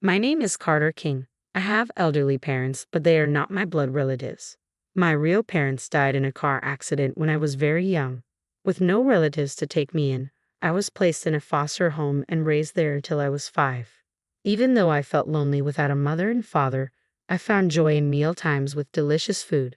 My name is Carter King. I have elderly parents, but they are not my blood relatives. My real parents died in a car accident when I was very young. With no relatives to take me in, I was placed in a foster home and raised there until I was 5. Even though I felt lonely without a mother and father, I found joy in meal times with delicious food.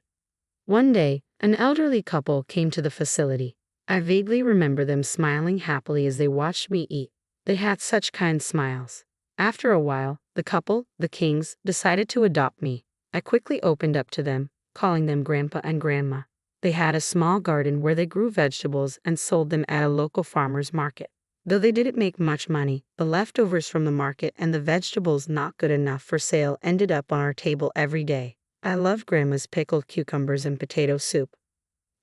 One day, an elderly couple came to the facility. I vaguely remember them smiling happily as they watched me eat. They had such kind smiles. After a while, the couple, the Kings, decided to adopt me. I quickly opened up to them, calling them Grandpa and Grandma. They had a small garden where they grew vegetables and sold them at a local farmer's market. Though they didn't make much money, the leftovers from the market and the vegetables not good enough for sale ended up on our table every day. I loved Grandma's pickled cucumbers and potato soup.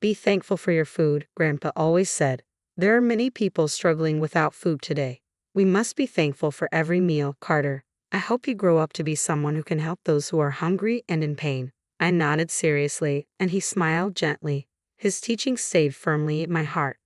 Be thankful for your food, Grandpa always said. There are many people struggling without food today. We must be thankful for every meal, Carter. I hope you grow up to be someone who can help those who are hungry and in pain. I nodded seriously, and he smiled gently. His teaching stayed firmly in my heart.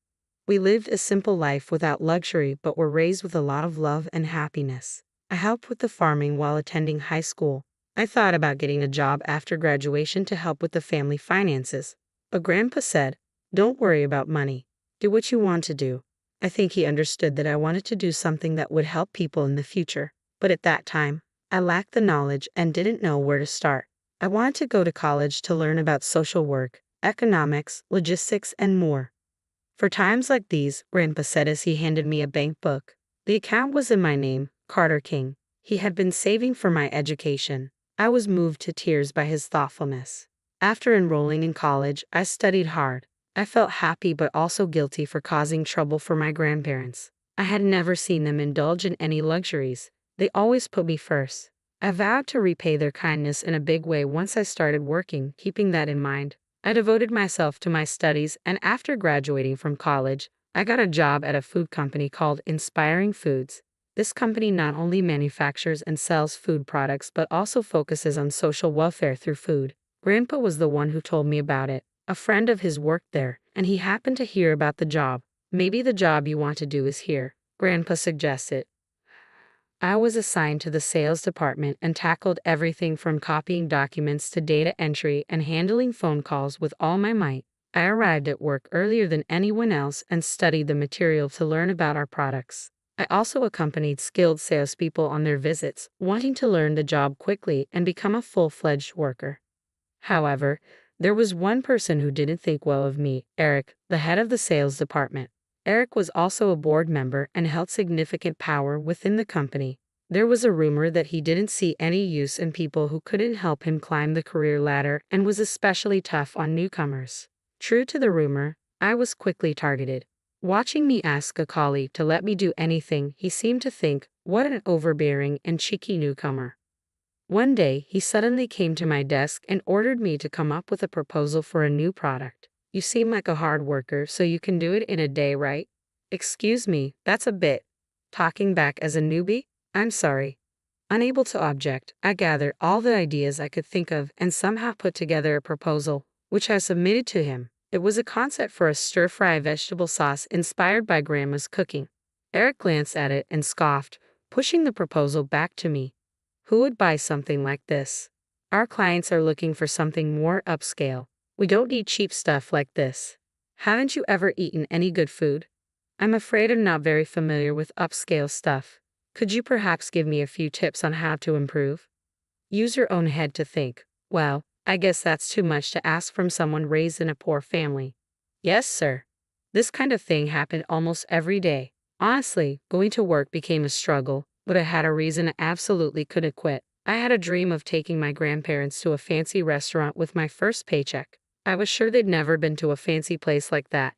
We lived a simple life without luxury, but were raised with a lot of love and happiness. I helped with the farming while attending high school. I thought about getting a job after graduation to help with the family finances. But Grandpa said, "Don't worry about money. Do what you want to do." I think he understood that I wanted to do something that would help people in the future. But at that time, I lacked the knowledge and didn't know where to start. I wanted to go to college to learn about social work, economics, logistics, and more. For times like these, Grandpa said as he handed me a bank book. The account was in my name, Carter King. He had been saving for my education. I was moved to tears by his thoughtfulness. After enrolling in college, I studied hard. I felt happy but also guilty for causing trouble for my grandparents. I had never seen them indulge in any luxuries. They always put me first. I vowed to repay their kindness in a big way once I started working, keeping that in mind. I devoted myself to my studies, and after graduating from college, I got a job at a food company called Inspiring Foods. This company not only manufactures and sells food products but also focuses on social welfare through food. Grandpa was the one who told me about it. A friend of his worked there, and he happened to hear about the job. "Maybe the job you want to do is here," Grandpa suggested. I was assigned to the sales department and tackled everything from copying documents to data entry and handling phone calls with all my might. I arrived at work earlier than anyone else and studied the material to learn about our products. I also accompanied skilled salespeople on their visits, wanting to learn the job quickly and become a full-fledged worker. However, there was one person who didn't think well of me, Eric, the head of the sales department. Eric was also a board member and held significant power within the company. There was a rumor that he didn't see any use in people who couldn't help him climb the career ladder and was especially tough on newcomers. True to the rumor, I was quickly targeted. Watching me ask a colleague to let me do anything, he seemed to think, "What an overbearing and cheeky newcomer." One day, he suddenly came to my desk and ordered me to come up with a proposal for a new product. "You seem like a hard worker, so you can do it in a day, right?" "Excuse me, that's a bit." Talking back as a newbie? "I'm sorry." Unable to object, I gathered all the ideas I could think of and somehow put together a proposal, which I submitted to him. It was a concept for a stir-fry vegetable sauce inspired by Grandma's cooking. Eric glanced at it and scoffed, pushing the proposal back to me. "Who would buy something like this? Our clients are looking for something more upscale. We don't need cheap stuff like this." "Haven't you ever eaten any good food?" "I'm afraid I'm not very familiar with upscale stuff. Could you perhaps give me a few tips on how to improve?" "Use your own head to think." "Well, I guess that's too much to ask from someone raised in a poor family." "Yes, sir. This kind of thing happened almost every day. Honestly, going to work became a struggle, but I had a reason I absolutely couldn't quit. I had a dream of taking my grandparents to a fancy restaurant with my first paycheck. I was sure they'd never been to a fancy place like that.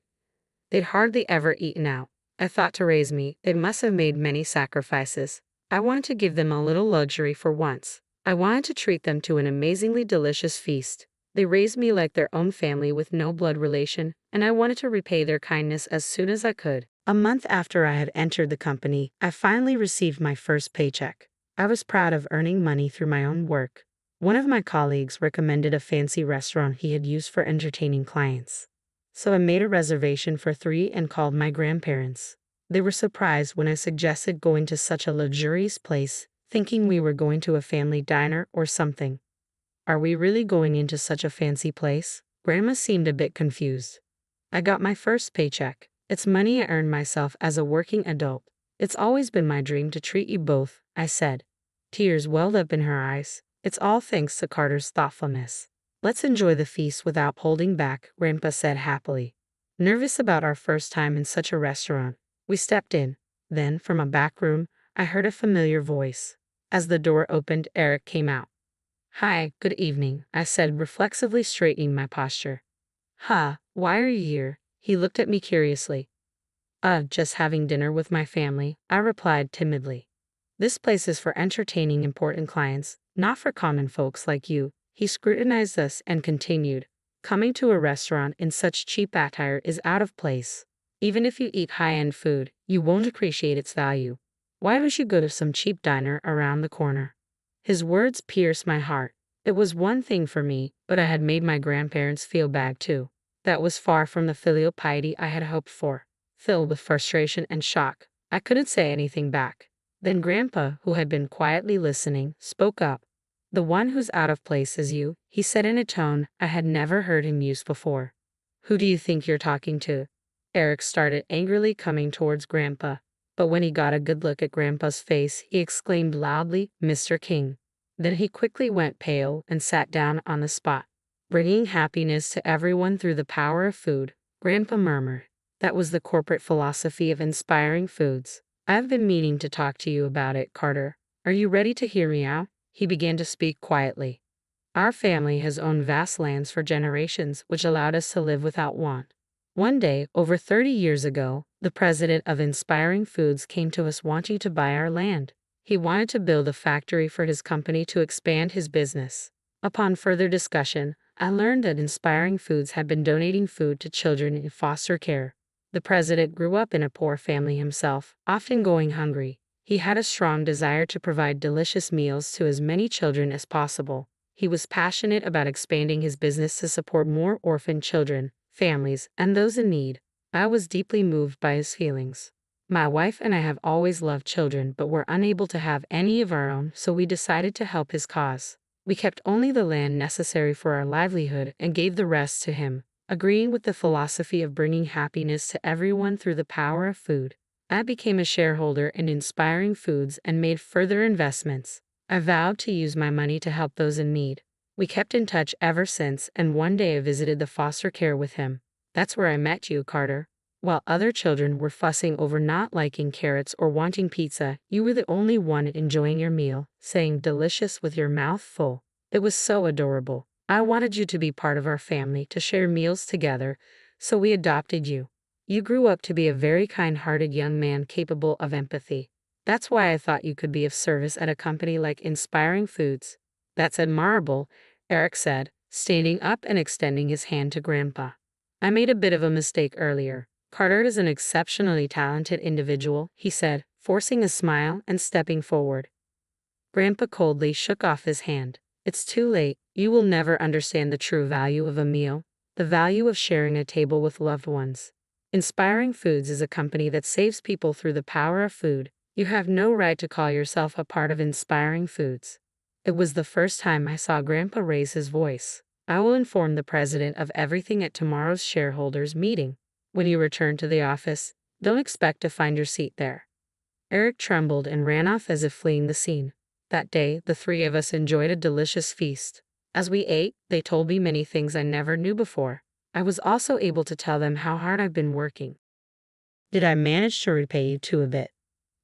They'd hardly ever eaten out. I thought to raise me, they must have made many sacrifices. I wanted to give them a little luxury for once. I wanted to treat them to an amazingly delicious feast. They raised me like their own family with no blood relation, and I wanted to repay their kindness as soon as I could. A month after I had entered the company, I finally received my first paycheck. I was proud of earning money through my own work. One of my colleagues recommended a fancy restaurant he had used for entertaining clients. So I made a reservation for 3 and called my grandparents. They were surprised when I suggested going to such a luxurious place, thinking we were going to a family diner or something. Are we really going into such a fancy place? Grandma seemed a bit confused. I got my first paycheck. It's money I earned myself as a working adult. It's always been my dream to treat you both, I said. Tears welled up in her eyes. It's all thanks to Carter's thoughtfulness. Let's enjoy the feast without holding back, Grandpa said happily. Nervous about our first time in such a restaurant, we stepped in. Then, from a back room, I heard a familiar voice. As the door opened, Eric came out. Hi, good evening, I said, reflexively straightening my posture. Why are you here? He looked at me curiously. Just having dinner with my family, I replied timidly. This place is for entertaining important clients, not for common folks like you. He scrutinized us and continued. Coming to a restaurant in such cheap attire is out of place. Even if you eat high-end food, you won't appreciate its value. Why don't you go to some cheap diner around the corner? His words pierced my heart. It was one thing for me, but I had made my grandparents feel bad too. That was far from the filial piety I had hoped for. Filled with frustration and shock, I couldn't say anything back. Then Grandpa, who had been quietly listening, spoke up. The one who's out of place is you, he said in a tone I had never heard him use before. Who do you think you're talking to? Eric started angrily coming towards Grandpa, but when he got a good look at Grandpa's face, he exclaimed loudly, Mr. King. Then he quickly went pale and sat down on the spot. Bringing happiness to everyone through the power of food, Grandpa murmured. That was the corporate philosophy of inspiring foods. I've been meaning to talk to you about it, Carter. Are you ready to hear me out? He began to speak quietly. Our family has owned vast lands for generations, which allowed us to live without want. One day, over 30 years ago, the president of Inspiring Foods came to us wanting to buy our land. He wanted to build a factory for his company to expand his business. Upon further discussion, I learned that Inspiring Foods had been donating food to children in foster care. The president grew up in a poor family himself, often going hungry. He had a strong desire to provide delicious meals to as many children as possible. He was passionate about expanding his business to support more orphan children, families, and those in need. I was deeply moved by his feelings. My wife and I have always loved children, but were unable to have any of our own, so we decided to help his cause. We kept only the land necessary for our livelihood and gave the rest to him, agreeing with the philosophy of bringing happiness to everyone through the power of food. I became a shareholder in Inspiring Foods and made further investments. I vowed to use my money to help those in need. We kept in touch ever since, and one day I visited the foster care with him. That's where I met you, Carter. While other children were fussing over not liking carrots or wanting pizza, you were the only one enjoying your meal, saying delicious with your mouth full. It was so adorable. I wanted you to be part of our family, to share meals together, so we adopted you. You grew up to be a very kind-hearted young man capable of empathy. That's why I thought you could be of service at a company like Inspiring Foods. That's admirable, Eric said, standing up and extending his hand to Grandpa. I made a bit of a mistake earlier. Carter is an exceptionally talented individual, he said, forcing a smile and stepping forward. Grandpa coldly shook off his hand. It's too late. You will never understand the true value of a meal, the value of sharing a table with loved ones. Inspiring Foods is a company that saves people through the power of food. You have no right to call yourself a part of Inspiring Foods. It was the first time I saw Grandpa raise his voice. I will inform the president of everything at tomorrow's shareholders meeting. When you return to the office, don't expect to find your seat there. Eric trembled and ran off as if fleeing the scene. That day, the three of us enjoyed a delicious feast. As we ate, they told me many things I never knew before. I was also able to tell them how hard I've been working. Did I manage to repay you too a bit?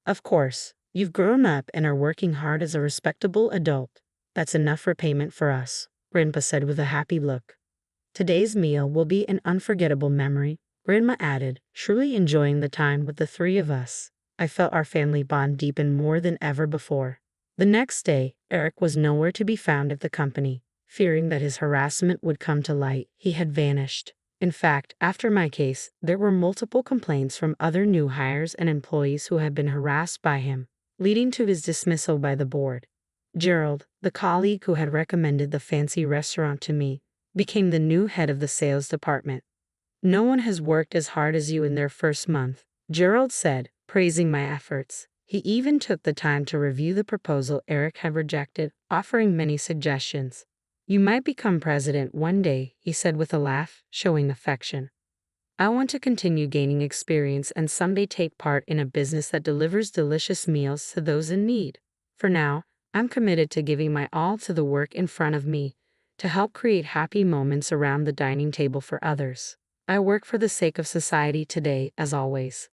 Of course. You've grown up and are working hard as a respectable adult. That's enough repayment for us, Grandpa said with a happy look. Today's meal will be an unforgettable memory, Grandma added, truly enjoying the time with the three of us. I felt our family bond deepen more than ever before. The next day, Eric was nowhere to be found at the company. Fearing that his harassment would come to light, he had vanished. In fact, after my case, there were multiple complaints from other new hires and employees who had been harassed by him, leading to his dismissal by the board. Gerald, the colleague who had recommended the fancy restaurant to me, became the new head of the sales department. No one has worked as hard as you in their first month, Gerald said, praising my efforts. He even took the time to review the proposal Eric had rejected, offering many suggestions. "You might become president one day," he said with a laugh, showing affection. "I want to continue gaining experience and someday take part in a business that delivers delicious meals to those in need. For now, I'm committed to giving my all to the work in front of me, to help create happy moments around the dining table for others. I work for the sake of society today, as always."